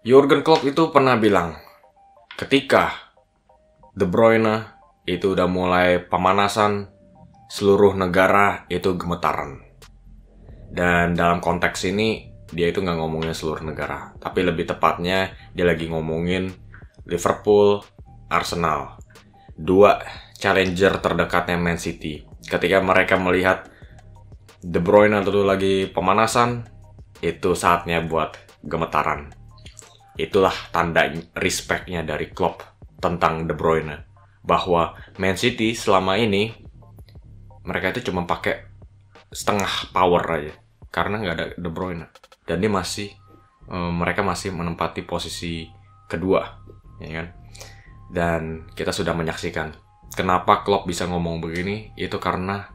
Jurgen Klopp itu pernah bilang, ketika De Bruyne itu udah mulai pemanasan, seluruh negara itu gemetaran. Dan dalam konteks ini, dia itu nggak ngomongin seluruh negara, tapi lebih tepatnya dia lagi ngomongin Liverpool, Arsenal, dua challenger terdekatnya Man City. Ketika mereka melihat De Bruyne itu lagi pemanasan, itu saatnya buat gemetaran. Itulah tanda respect-nya dari Klopp tentang De Bruyne, bahwa Man City selama ini mereka itu cuma pakai setengah power aja karena nggak ada De Bruyne, dan dia mereka masih menempati posisi kedua, ya kan? Dan kita sudah menyaksikan kenapa Klopp bisa ngomong begini, itu karena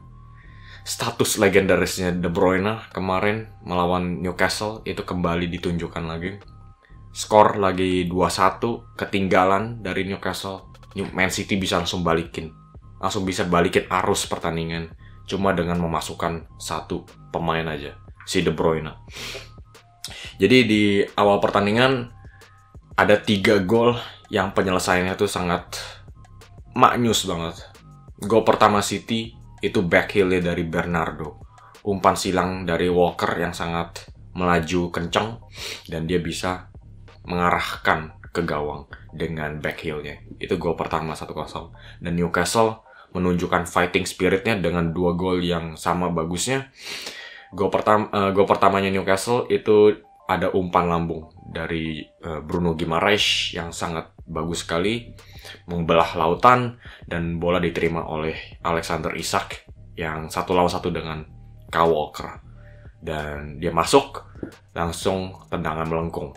status legendarisnya De Bruyne kemarin melawan Newcastle itu kembali ditunjukkan lagi. Skor lagi 2-1, ketinggalan dari Newcastle, Man City bisa langsung bisa balikin arus pertandingan cuma dengan memasukkan satu pemain aja, si De Bruyne. Jadi di awal pertandingan ada 3 gol yang penyelesaiannya tuh sangat maknyus banget. Gol pertama City itu backheel dari Bernardo, umpan silang dari Walker yang sangat melaju kencang dan dia bisa mengarahkan ke gawang dengan backheelnya. Itu gol pertama 1-0. Dan Newcastle menunjukkan fighting spiritnya dengan 2 gol yang sama bagusnya. Gol pertamanya Newcastle itu ada umpan lambung dari Bruno Guimaraes yang sangat bagus sekali, membelah lautan, dan bola diterima oleh Alexander Isak yang 1-1 dengan Kyle Walker. Dan dia masuk, langsung tendangan melengkung.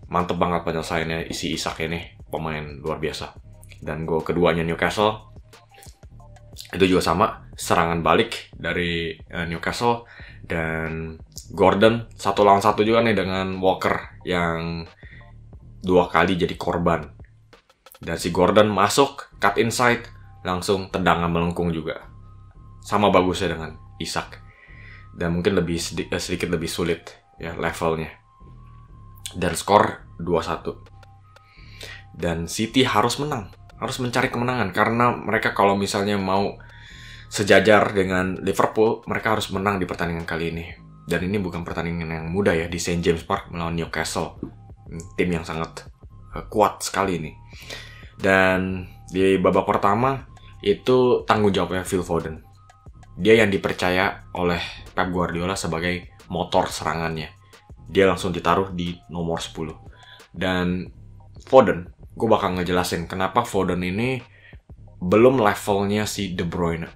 Mantep banget penyelesaiannya si Isak ini, pemain luar biasa. Dan gol keduanya Newcastle itu juga sama, serangan balik dari Newcastle, dan Gordon 1-1 juga nih dengan Walker yang 2 kali jadi korban. Dan si Gordon masuk, cut inside, langsung tendangan melengkung juga. Sama bagusnya dengan Isak. Dan mungkin sedikit lebih sulit ya levelnya. Dan skor 2-1. Dan City harus menang, harus mencari kemenangan, karena mereka kalau misalnya mau sejajar dengan Liverpool, mereka harus menang di pertandingan kali ini. Dan ini bukan pertandingan yang mudah ya, di St. James Park melawan Newcastle, tim yang sangat kuat sekali ini. Dan di babak pertama itu tanggung jawabnya Phil Foden. Dia yang dipercaya oleh Pep Guardiola sebagai motor serangannya. Dia langsung ditaruh di nomor 10. Dan Foden, gue bakal ngejelasin kenapa Foden ini belum levelnya si De Bruyne.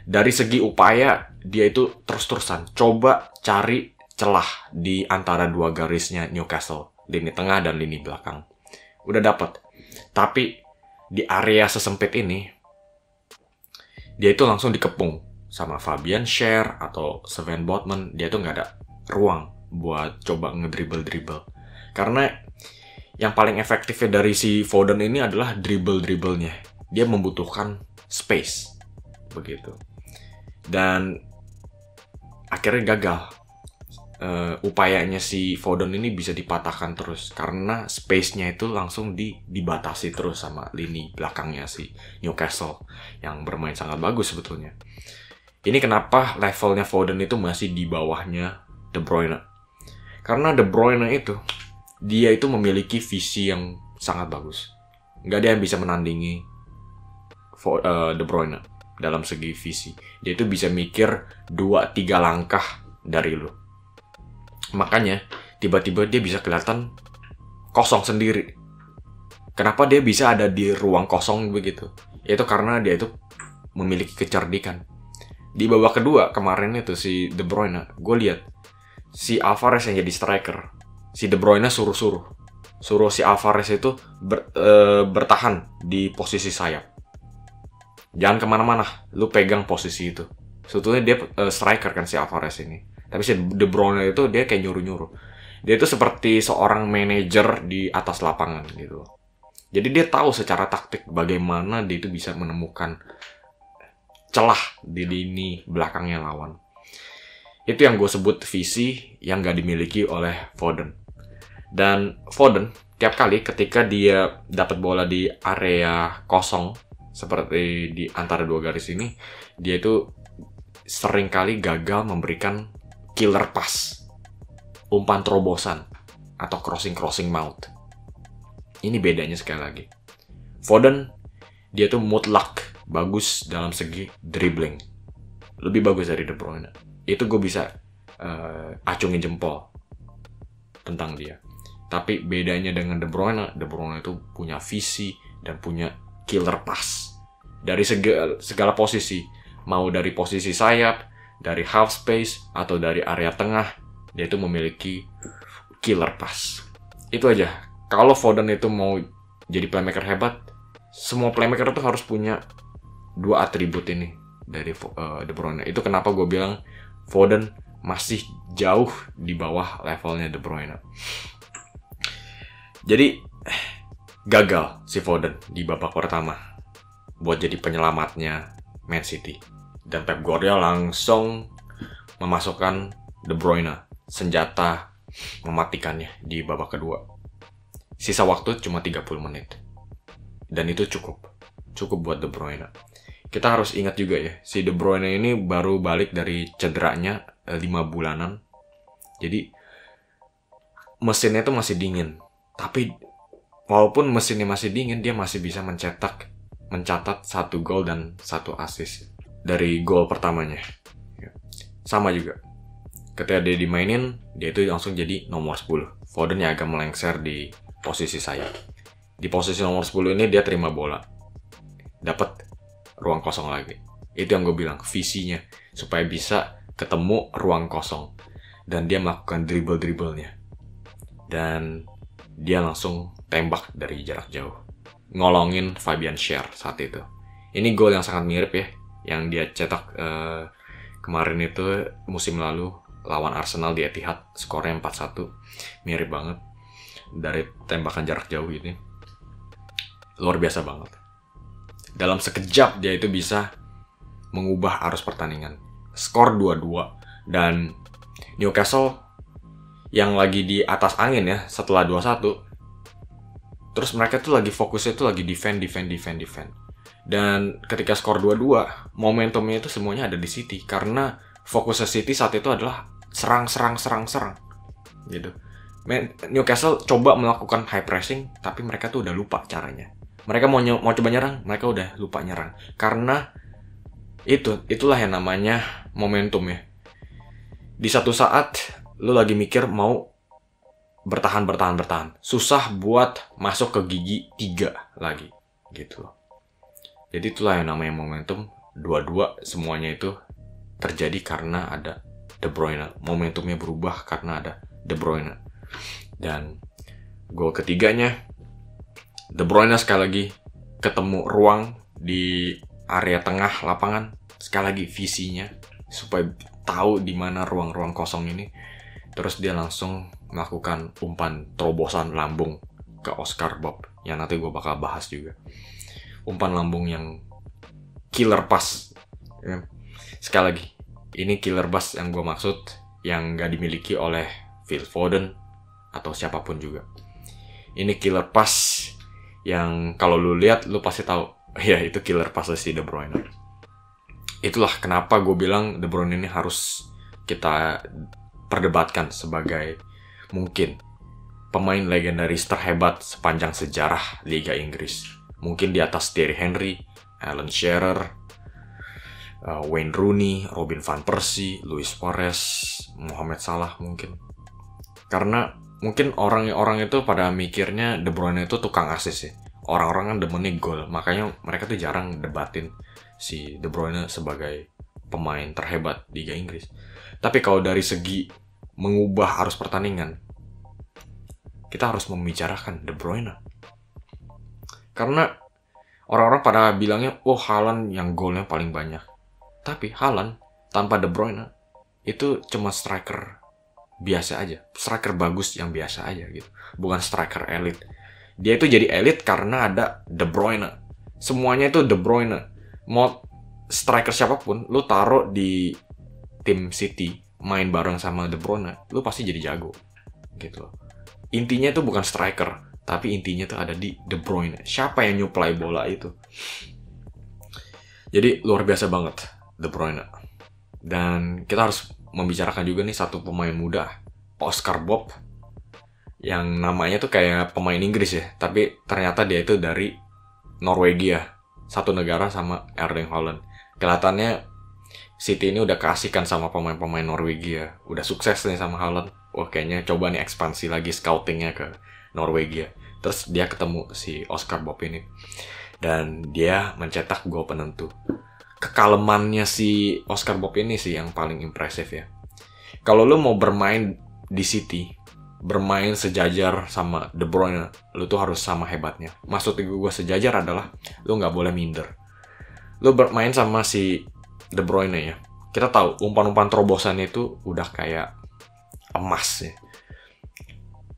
Dari segi upaya, dia itu terus-terusan coba cari celah di antara 2 garisnya Newcastle, lini tengah dan lini belakang. Udah dapat. Tapi di area sesempit ini, dia itu langsung dikepung sama Fabian Schär atau Sven Botman. Dia tuh nggak ada ruang buat coba ngedribble. Karena yang paling efektifnya dari si Foden ini adalah dribble-dribblenya. Dia membutuhkan space. Begitu. Dan akhirnya gagal. Upayanya si Foden ini bisa dipatahkan terus karena space-nya itu langsung dibatasi terus sama lini belakangnya si Newcastle yang bermain sangat bagus sebetulnya. Ini kenapa levelnya Foden itu masih di bawahnya De Bruyne. Karena De Bruyne itu, dia itu memiliki visi yang sangat bagus. Nggak ada yang bisa menandingi De Bruyne dalam segi visi. Dia itu bisa mikir 2-3 langkah dari lu. Makanya tiba-tiba dia bisa kelihatan kosong sendiri. Kenapa dia bisa ada di ruang kosong begitu? Itu karena dia itu memiliki kecerdikan. Di babak kedua kemarin itu si De Bruyne, gue lihat si Alvarez yang jadi striker, si De Bruyne suruh si Alvarez itu bertahan di posisi sayap. Jangan kemana-mana, lu pegang posisi itu. Sebetulnya dia striker kan si Alvarez ini. Tapi si De Bruyne itu dia kayak nyuruh-nyuruh. Dia itu seperti seorang manajer di atas lapangan gitu. Jadi dia tahu secara taktik bagaimana dia itu bisa menemukan celah di lini belakangnya lawan. Itu yang gue sebut visi yang gak dimiliki oleh Foden. Dan Foden tiap kali ketika dia dapat bola di area kosong seperti di antara dua garis ini, dia itu sering kali gagal memberikan killer pass, umpan terobosan atau crossing mouth. Ini bedanya sekali lagi. Foden dia tuh mutlak bagus dalam segi dribbling, lebih bagus dari De Bruyne. Itu gue bisa acungin jempol tentang dia. Tapi bedanya dengan De Bruyne itu punya visi dan punya killer pass dari segala posisi, mau dari posisi sayap, dari half space atau dari area tengah, dia itu memiliki killer pass. Itu aja. Kalau Foden itu mau jadi playmaker hebat, semua playmaker itu harus punya dua atribut ini dari De Bruyne. Itu kenapa gue bilang Foden masih jauh di bawah levelnya De Bruyne. Jadi gagal si Foden di babak pertama buat jadi penyelamatnya Man City. Dan Pep Guardiola langsung memasukkan De Bruyne, senjata mematikannya di babak kedua. Sisa waktu cuma 30 menit. Dan itu cukup buat De Bruyne. Kita harus ingat juga ya, si De Bruyne ini baru balik dari cederanya 5 bulanan. Jadi mesinnya itu masih dingin. Tapi walaupun mesinnya masih dingin, dia masih bisa mencatat 1 gol dan 1 assist dari gol pertamanya. Sama juga, ketika dia dimainin, dia itu langsung jadi nomor 10. Foden yang agak melengser di posisi sayap. Di posisi nomor 10 ini dia terima bola, dapat ruang kosong lagi. Itu yang gue bilang, visinya supaya bisa ketemu ruang kosong dan dia melakukan dribble-dribblenya. Dan dia langsung tembak dari jarak jauh, ngolongin Fabian Schär saat itu. Ini gol yang sangat mirip ya, yang dia cetak kemarin itu musim lalu lawan Arsenal di Etihad, skornya 4-1. Mirip banget dari tembakan jarak jauh ini. Luar biasa banget. Dalam sekejap dia itu bisa mengubah arus pertandingan. Skor 2-2 dan Newcastle yang lagi di atas angin ya setelah 2-1. Terus mereka tuh lagi fokusnya tuh lagi defend. Dan ketika skor 2-2, momentumnya itu semuanya ada di City karena fokusnya City saat itu adalah serang gitu. Newcastle coba melakukan high pressing tapi mereka tuh udah lupa caranya. Mereka mau coba nyerang, mereka udah lupa nyerang. Karena itulah yang namanya momentum ya. Di satu saat lu lagi mikir mau bertahan. Susah buat masuk ke gigi 3 lagi gitu loh. Jadi itulah yang namanya momentum. 2-2 semuanya itu terjadi karena ada De Bruyne. Momentumnya berubah karena ada De Bruyne. Dan gol ketiganya, De Bruyne sekali lagi ketemu ruang di area tengah lapangan. Sekali lagi visinya supaya tahu di mana ruang-ruang kosong ini. Terus dia langsung melakukan umpan terobosan lambung ke Oscar Bob yang nanti gue bakal bahas juga. Umpan lambung yang killer pass. Sekali lagi, ini killer pass yang gue maksud, yang gak dimiliki oleh Phil Foden atau siapapun juga. Ini killer pass yang kalau lu lihat lu pasti tahu, ya itu killer pass si De Bruyne. Itulah kenapa gue bilang De Bruyne ini harus kita perdebatkan sebagai mungkin pemain legendaris terhebat sepanjang sejarah Liga Inggris. Mungkin di atas Thierry Henry, Alan Shearer, Wayne Rooney, Robin van Persie, Luis Suarez, Mohamed Salah mungkin. Karena mungkin orang itu pada mikirnya De Bruyne itu tukang assist ya. Orang-orang kan demennya gol, makanya mereka tuh jarang debatin si De Bruyne sebagai pemain terhebat Liga Inggris. Tapi kalau dari segi mengubah arus pertandingan, kita harus membicarakan De Bruyne. Karena orang-orang pada bilangnya, oh Haaland yang golnya paling banyak. Tapi Haaland tanpa De Bruyne itu cuma striker biasa aja. Striker bagus yang biasa aja gitu. Bukan striker elit. Dia itu jadi elit karena ada De Bruyne. Semuanya itu De Bruyne. Mau striker siapapun, lu taruh di tim City, main bareng sama De Bruyne, lu pasti jadi jago. Gitu loh. intinya tuh bukan striker, tapi intinya tuh ada di De Bruyne. Siapa yang nyuplai bola itu? Jadi luar biasa banget De Bruyne. Dan kita harus membicarakan juga nih satu pemain muda, Oscar Bob, yang namanya tuh kayak pemain Inggris ya, tapi ternyata dia itu dari Norwegia, satu negara sama Erling Haaland. Kelihatannya City ini udah keasikan sama pemain-pemain Norwegia, udah sukses nih sama Haaland. Wah, kayaknya coba nih ekspansi lagi scoutingnya ke Norwegia. Terus dia ketemu si Oscar Bob ini, dan dia mencetak gol penentu. Kekalemannya si Oscar Bob ini sih yang paling impresif ya. Kalau lu mau bermain di City, bermain sejajar sama De Bruyne, lu tuh harus sama hebatnya. Maksud gue sejajar adalah lu nggak boleh minder. Lu bermain sama si De Bruyne ya, kita tahu umpan-umpan terobosan itu udah kayak emas ya.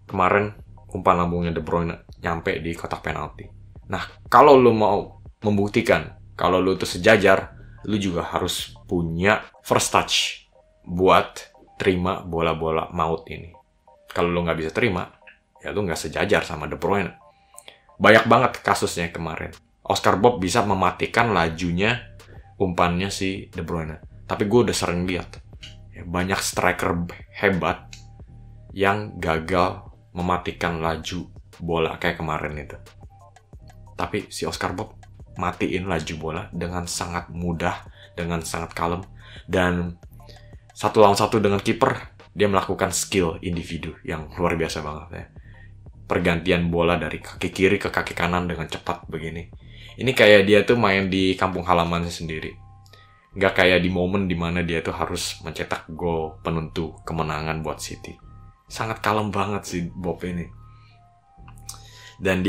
Kemarin umpan lambungnya De Bruyne nyampe di kotak penalti. Nah, kalau lu mau membuktikan kalau lu tuh sejajar, lu juga harus punya first touch buat terima bola-bola maut ini. Kalau lu nggak bisa terima, ya lu nggak sejajar sama De Bruyne. Banyak banget kasusnya kemarin. Oscar Bob bisa mematikan lajunya umpannya si De Bruyne. Tapi gue udah sering lihat ya, banyak striker hebat yang gagal mematikan laju bola kayak kemarin itu. Tapi si Oscar Bob matiin laju bola dengan sangat mudah, dengan sangat kalem, dan 1-lawan-1 dengan kiper, dia melakukan skill individu yang luar biasa banget ya. Pergantian bola dari kaki kiri ke kaki kanan dengan cepat begini. Ini kayak dia tuh main di kampung halamannya sendiri. Nggak kayak di momen dimana dia tuh harus mencetak gol penentu kemenangan buat City. Sangat kalem banget sih Bob ini. Dan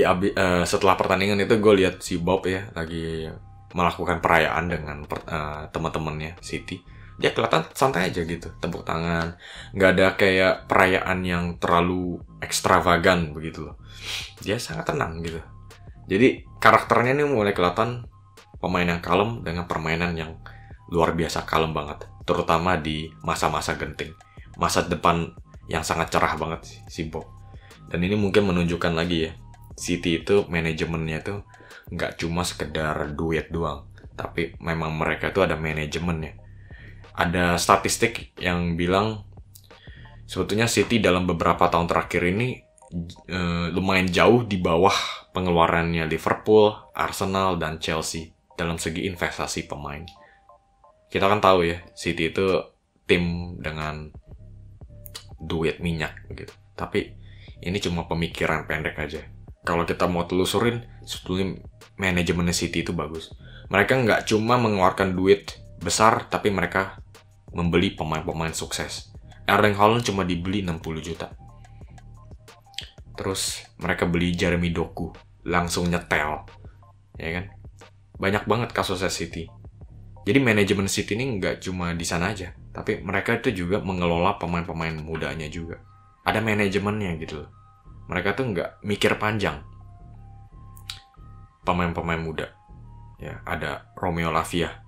setelah pertandingan itu gue lihat si Bob ya lagi melakukan perayaan dengan teman-temannya City. Dia kelihatan santai aja gitu, tepuk tangan. Nggak ada kayak perayaan yang terlalu ekstravagan begitu loh. Dia sangat tenang gitu. Jadi karakternya ini mulai kelihatan pemain yang kalem dengan permainan yang luar biasa kalem banget. Terutama di masa-masa genting. Masa depan yang sangat cerah banget si Bob. Dan ini mungkin menunjukkan lagi ya, City itu manajemennya tuh nggak cuma sekedar duit doang, tapi memang mereka tuh ada manajemennya. Ada statistik yang bilang sebetulnya City dalam beberapa tahun terakhir ini lumayan jauh di bawah pengeluarannya Liverpool, Arsenal, dan Chelsea dalam segi investasi pemain. Kita kan tahu ya, City itu tim dengan duit minyak begitu. Tapi ini cuma pemikiran pendek aja. Kalau kita mau telusurin, sebetulnya manajemen City itu bagus. Mereka nggak cuma mengeluarkan duit besar, tapi mereka membeli pemain-pemain sukses. Erling Haaland cuma dibeli 60 juta. Terus mereka beli Jeremy Doku, langsung nyetel. Ya kan? Banyak banget kasusnya City. Jadi manajemen City ini nggak cuma di sana aja, tapi mereka itu juga mengelola pemain-pemain mudanya juga. Ada manajemennya gitu loh. Mereka tuh nggak mikir panjang. Pemain-pemain muda. Ya, ada Romeo Lavia,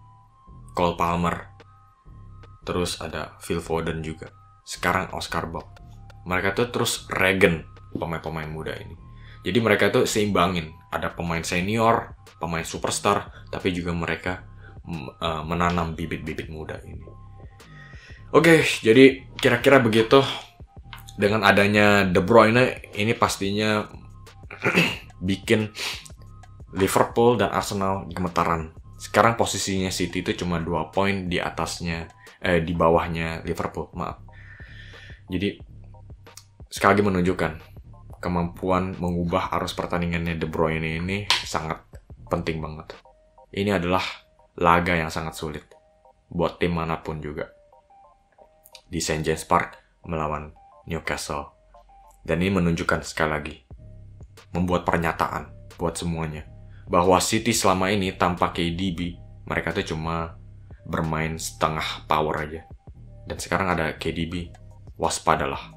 Cole Palmer, terus ada Phil Foden juga. Sekarang Oscar Bob. Mereka tuh terus regen pemain-pemain muda ini. Jadi mereka tuh seimbangin. Ada pemain senior, pemain superstar, tapi juga mereka menanam bibit-bibit muda ini. Oke, jadi kira-kira begitu. Dengan adanya De Bruyne, ini pastinya bikin Liverpool dan Arsenal gemetaran. Sekarang posisinya City itu cuma 2 poin di atasnya, di bawahnya Liverpool, maaf. Jadi, sekali lagi menunjukkan kemampuan mengubah arus pertandingannya De Bruyne ini sangat penting banget. Ini adalah laga yang sangat sulit buat tim manapun juga. Di St. James Park melawan Newcastle. Dan ini menunjukkan sekali lagi, membuat pernyataan buat semuanya, bahwa City selama ini tanpa KDB, mereka tuh cuma bermain setengah power aja. Dan sekarang ada KDB, waspadalah.